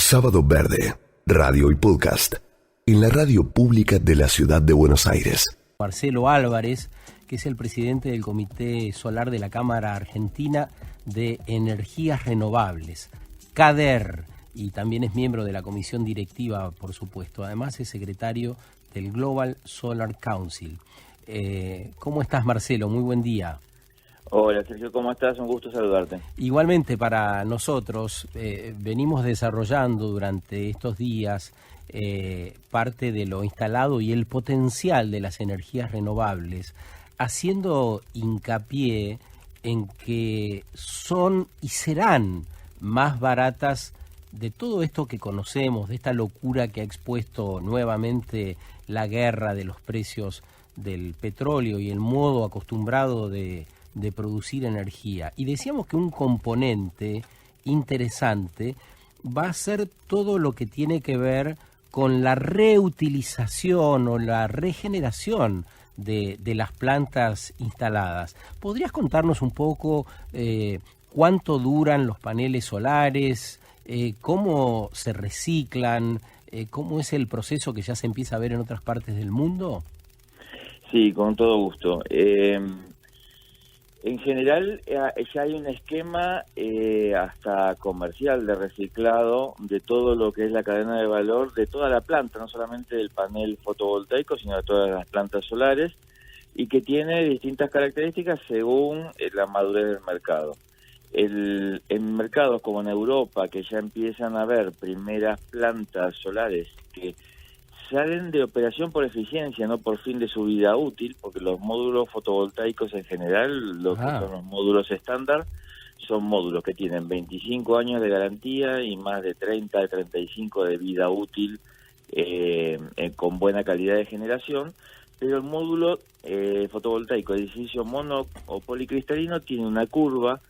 Sábado Verde, radio y podcast, en la radio pública de la ciudad de Buenos Aires. Marcelo Álvarez, que es el presidente del Comité Solar de la Cámara Argentina de Energías Renovables, CADER, y también es miembro de la comisión directiva, por supuesto. Además es secretario del Global Solar Council. ¿Cómo estás, Marcelo? Muy buen día. Hola, Sergio, ¿cómo estás? Un gusto saludarte. Igualmente para nosotros, venimos desarrollando durante estos días parte de lo instalado y el potencial de las energías renovables, haciendo hincapié en que son y serán más baratas de todo esto que conocemos, de esta locura que ha expuesto nuevamente la guerra de los precios del petróleo y el modo acostumbrado de producir energía. Y decíamos que un componente interesante va a ser todo lo que tiene que ver con la reutilización o la regeneración de las plantas instaladas. ¿Podrías contarnos un poco cuánto duran los paneles solares, cómo se reciclan, cómo es el proceso que ya se empieza a ver en otras partes del mundo? Sí, con todo gusto. En general, ya hay un esquema hasta comercial de reciclado de todo lo que es la cadena de valor de toda la planta, no solamente del panel fotovoltaico, sino de todas las plantas solares, y que tiene distintas características según la madurez del mercado. En mercados como en Europa, que ya empiezan a haber primeras plantas solares que salen de operación por eficiencia, no por fin de su vida útil, porque los módulos fotovoltaicos en general, lo que son los módulos estándar, son módulos que tienen 25 años de garantía y más de 30, de 35 de vida útil, con buena calidad de generación, pero el módulo fotovoltaico de silicio mono o policristalino tiene una curva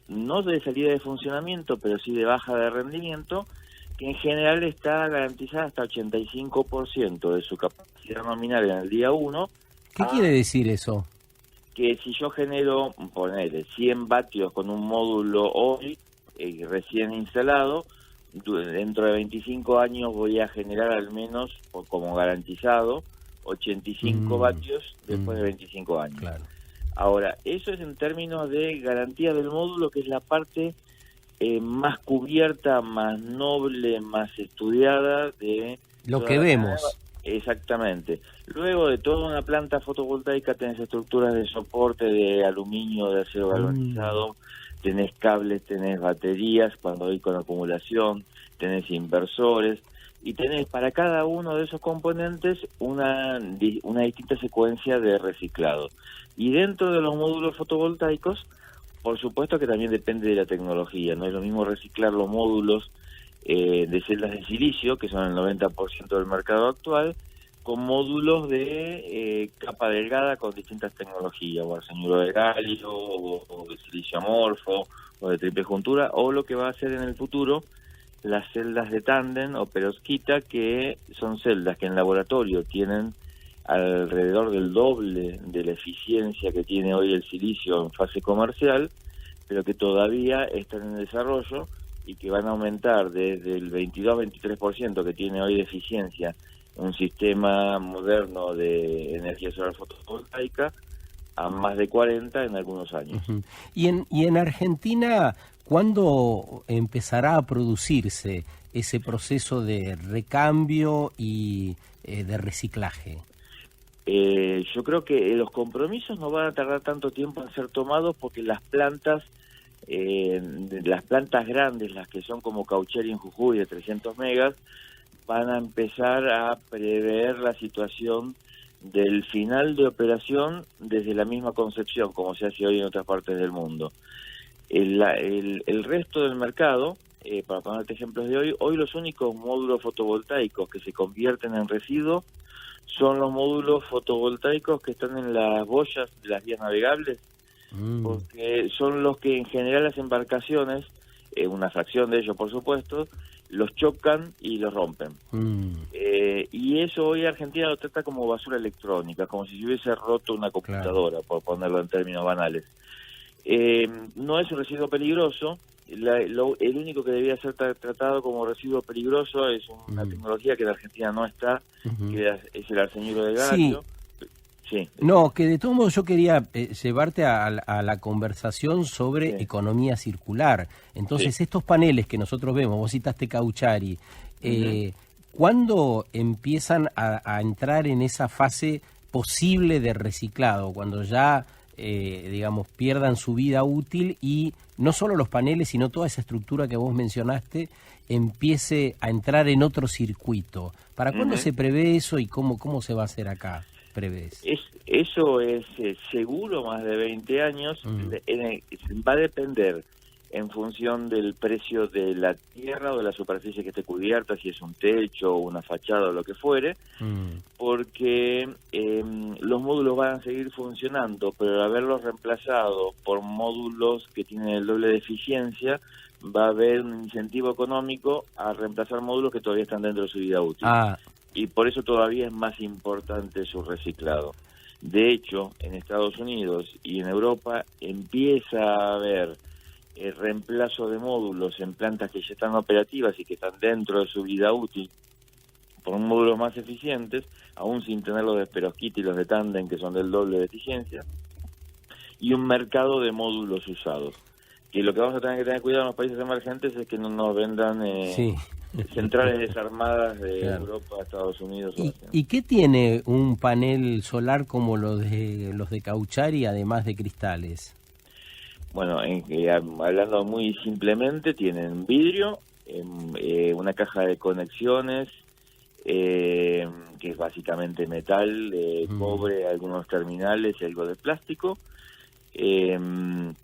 no de salida de funcionamiento, pero sí de baja de rendimiento, que en general está garantizada hasta 85% de su capacidad nominal en el día 1. ¿Qué quiere decir eso? Que si yo genero, ponele, 100 vatios con un módulo hoy, recién instalado, dentro de 25 años voy a generar al menos, como garantizado, 85 vatios después de 25 años. Claro. Ahora, eso es en términos de garantía del módulo, que es la parte más cubierta, más noble, más estudiada de lo que vemos. Exactamente. Luego de toda una planta fotovoltaica tenés estructuras de soporte de aluminio, de acero galvanizado, tenés cables, tenés baterías cuando hay con acumulación, tenés inversores y tenés para cada uno de esos componentes una distinta secuencia de reciclado. Y dentro de los módulos fotovoltaicos, por supuesto que también depende de la tecnología. No es lo mismo reciclar los módulos de celdas de silicio, que son el 90% del mercado actual, con módulos de capa delgada con distintas tecnologías, o arsenuro de galio, o de silicio amorfo, o de triple juntura, o lo que va a ser en el futuro las celdas de tándem o perovskita, que son celdas que en laboratorio tienen alrededor del doble de la eficiencia que tiene hoy el silicio en fase comercial, pero que todavía están en desarrollo y que van a aumentar desde el 22-23% que tiene hoy de eficiencia un sistema moderno de energía solar fotovoltaica a más de 40 en algunos años. Y en Argentina, ¿cuándo empezará a producirse ese proceso de recambio y de reciclaje? Yo creo que los compromisos no van a tardar tanto tiempo en ser tomados, porque las plantas grandes, las que son como Caucheri en Jujuy de 300 megas, van a empezar a prever la situación del final de operación desde la misma concepción, como se hace hoy en otras partes del mundo. El resto del mercado, para ponerte ejemplos de hoy los únicos módulos fotovoltaicos que se convierten en residuo son los módulos fotovoltaicos que están en las boyas de las vías navegables, porque son los que en general las embarcaciones, una fracción de ellos por supuesto, los chocan y los rompen. Y eso hoy Argentina lo trata como basura electrónica, como si se hubiese roto una computadora, por ponerlo en términos banales. No es un residuo peligroso, el único que debía ser tratado como residuo peligroso es una tecnología que en Argentina no está, que es el arseniuro de galio. Sí. No, que de todos modos yo quería llevarte a la conversación sobre economía circular. Entonces, estos paneles que nosotros vemos, vos citaste Cauchari, ¿cuándo empiezan a entrar en esa fase posible de reciclado? Cuando ya, digamos, pierdan su vida útil y no solo los paneles, sino toda esa estructura que vos mencionaste empiece a entrar en otro circuito. ¿Para cuándo se prevé eso y cómo se va a hacer acá? Eso es seguro más de 20 años. Va a depender en función del precio de la tierra o de la superficie que esté cubierta, si es un techo o una fachada o lo que fuere, porque los módulos van a seguir funcionando, pero al haberlos reemplazado por módulos que tienen el doble de eficiencia, va a haber un incentivo económico a reemplazar módulos que todavía están dentro de su vida útil. Y por eso todavía es más importante su reciclado. De hecho, en Estados Unidos y en Europa empieza a haber reemplazo de módulos en plantas que ya están operativas y que están dentro de su vida útil por módulos más eficientes, aún sin tener los de perovskite y los de tándem, que son del doble de eficiencia, y un mercado de módulos usados. Que lo que vamos a tener que tener cuidado en los países emergentes es que no nos vendan centrales desarmadas de Europa a Estados Unidos. ¿Y qué tiene un panel solar como los de Cauchari, además de cristales? Bueno, hablando muy simplemente, tienen vidrio, una caja de conexiones, que es básicamente metal, cobre, algunos terminales y algo de plástico,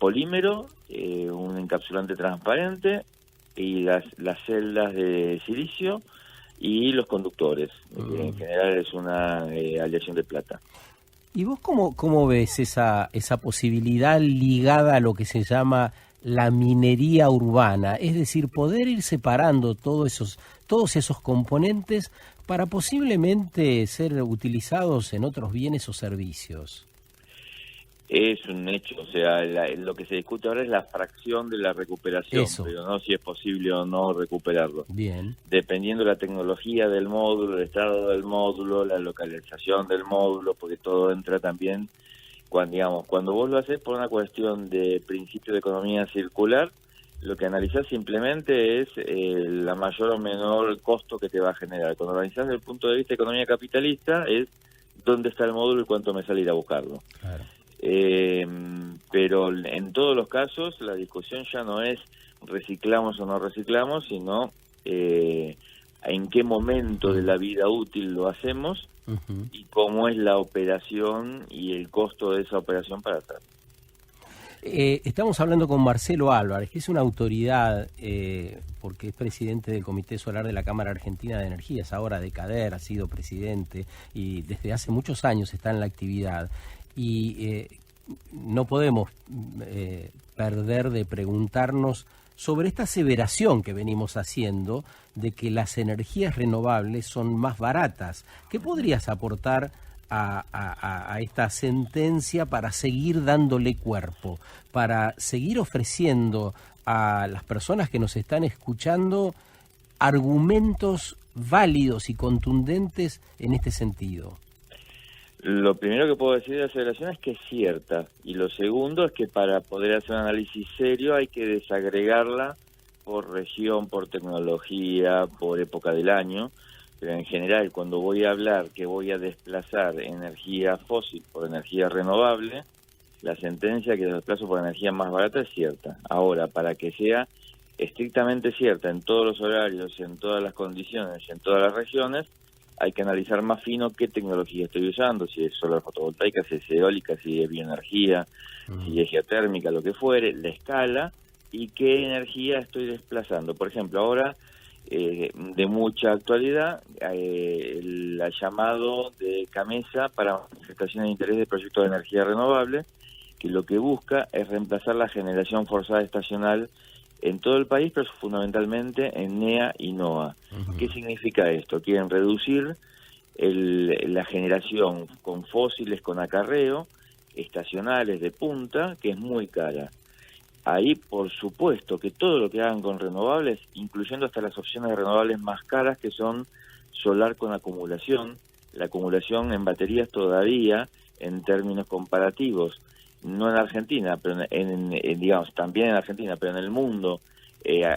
polímero, un encapsulante transparente y las celdas de silicio y los conductores, que en general es una aleación de plata. ¿Y vos cómo ves esa posibilidad ligada a lo que se llama la minería urbana? Es decir, poder ir separando todos esos componentes para posiblemente ser utilizados en otros bienes o servicios. Es un hecho, o sea, lo que se discute ahora es la fracción de la recuperación, pero no si es posible o no recuperarlo. Bien. Dependiendo de la tecnología del módulo, el estado del módulo, la localización del módulo, porque todo entra también, cuando vos lo haces por una cuestión de principio de economía circular, lo que analizás simplemente es la mayor o menor costo que te va a generar. Cuando analizás desde el punto de vista de economía capitalista, es dónde está el módulo y cuánto me sale ir a buscarlo. Claro. Pero en todos los casos la discusión ya no es reciclamos o no reciclamos, sino en qué momento de la vida útil lo hacemos y cómo es la operación y el costo de esa operación para atrás. Estamos hablando con Marcelo Álvarez, que es una autoridad, porque es presidente del Comité Solar de la Cámara Argentina de Energías, ahora de CADER, ha sido presidente y desde hace muchos años está en la actividad. Y no podemos perder de preguntarnos sobre esta aseveración que venimos haciendo de que las energías renovables son más baratas. ¿Qué podrías aportar a esta sentencia para seguir dándole cuerpo, para seguir ofreciendo a las personas que nos están escuchando argumentos válidos y contundentes en este sentido? Lo primero que puedo decir de la aceleración es que es cierta, y lo segundo es que para poder hacer un análisis serio hay que desagregarla por región, por tecnología, por época del año, pero en general cuando voy a hablar que voy a desplazar energía fósil por energía renovable, la sentencia que desplazo por energía más barata es cierta. Ahora, para que sea estrictamente cierta en todos los horarios, en todas las condiciones, en todas las regiones, hay que analizar más fino qué tecnología estoy usando, si es solar fotovoltaica, si es eólica, si es bioenergía, si es geotérmica, lo que fuere, la escala y qué energía estoy desplazando. Por ejemplo, ahora, de mucha actualidad, el llamado de CAMESA para manifestación de interés de proyectos de energía renovable, que lo que busca es reemplazar la generación forzada estacional en todo el país, pero fundamentalmente en NEA y NOA. ¿Qué significa esto? Quieren reducir la generación con fósiles, con acarreo, estacionales de punta, que es muy cara. ahí por supuesto que todo lo que hagan con renovables, incluyendo hasta las opciones de renovables más caras que son solar con acumulación, la acumulación en baterías todavía en términos comparativos, no en Argentina, pero digamos también en Argentina, pero en el mundo,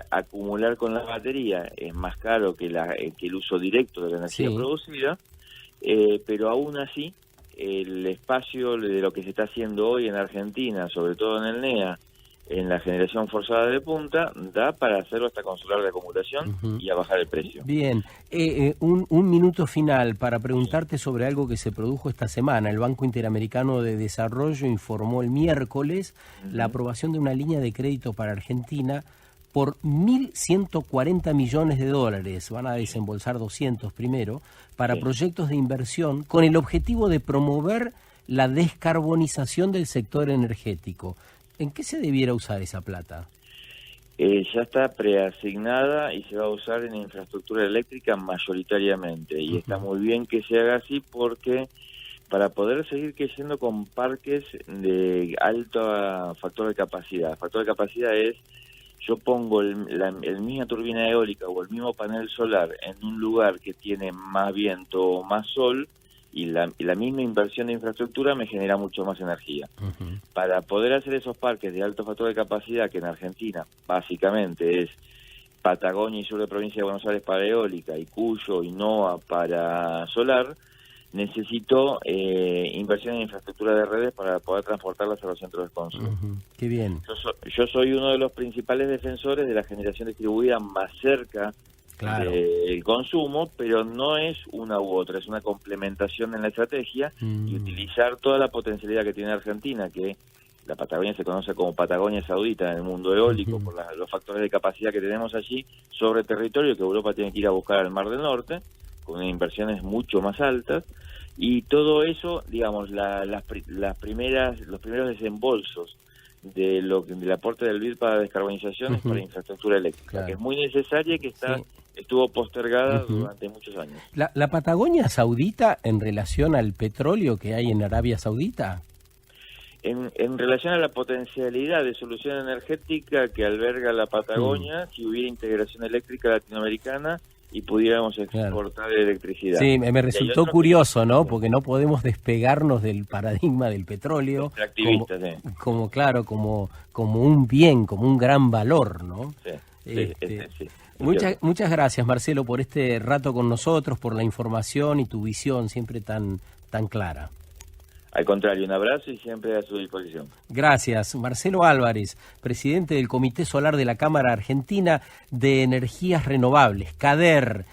acumular con la batería es más caro que el uso directo de la energía producida, pero aún así el espacio de lo que se está haciendo hoy en Argentina, sobre todo en el NEA, en la generación forzada de punta, da para hacerlo hasta con solar de acumulación y a bajar el precio. Bien, un minuto final para preguntarte sobre algo que se produjo esta semana. El Banco Interamericano de Desarrollo informó el miércoles la aprobación de una línea de crédito para Argentina por 1.140 millones de dólares. Van a desembolsar 200 primero para proyectos de inversión con el objetivo de promover la descarbonización del sector energético. ¿En qué se debiera usar esa plata? Ya está preasignada y se va a usar en infraestructura eléctrica mayoritariamente. Y está muy bien que se haga así porque para poder seguir creciendo con parques de alto factor de capacidad. Factor de capacidad es, yo pongo la misma turbina eólica o el mismo panel solar en un lugar que tiene más viento o más sol, y la misma inversión de infraestructura me genera mucho más energía. Para poder hacer esos parques de alto factor de capacidad, que en Argentina básicamente es Patagonia y sur de provincia de Buenos Aires para eólica, y Cuyo y NOA para solar, necesito inversión en infraestructura de redes para poder transportarlas a los centros de consumo. Qué bien. Yo soy uno de los principales defensores de la generación distribuida más cerca del consumo, pero no es una u otra, es una complementación en la estrategia y utilizar toda la potencialidad que tiene Argentina, que la Patagonia se conoce como Patagonia Saudita en el mundo eólico, por los factores de capacidad que tenemos allí sobre territorio que Europa tiene que ir a buscar al Mar del Norte, con inversiones mucho más altas, y todo eso, digamos, los primeros desembolsos del aporte del BID para descarbonización es para infraestructura eléctrica, que es muy necesaria y que estuvo postergada durante muchos años. ¿La Patagonia Saudita en relación al petróleo que hay en Arabia Saudita? En relación a la potencialidad de solución energética que alberga la Patagonia, si hubiera integración eléctrica latinoamericana y pudiéramos exportar electricidad. Sí, me resultó curioso, ¿no? Porque no podemos despegarnos del paradigma del petróleo como un bien, como un gran valor, ¿no? Sí. Muchas gracias, Marcelo, por este rato con nosotros, por la información y tu visión siempre tan clara. Al contrario, un abrazo y siempre a su disposición. Gracias. Marcelo Álvarez, presidente del Comité Solar de la Cámara Argentina de Energías Renovables, CADER,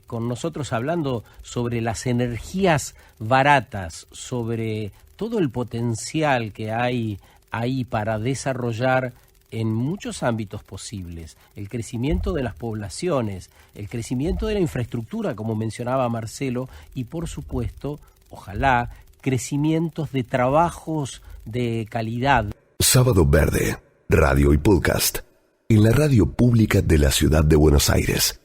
con nosotros hablando sobre las energías baratas, sobre todo el potencial que hay ahí para desarrollar en muchos ámbitos posibles, el crecimiento de las poblaciones, el crecimiento de la infraestructura, como mencionaba Marcelo, y por supuesto, ojalá, crecimientos de trabajos de calidad. Sábado Verde, radio y podcast, en la radio pública de la ciudad de Buenos Aires.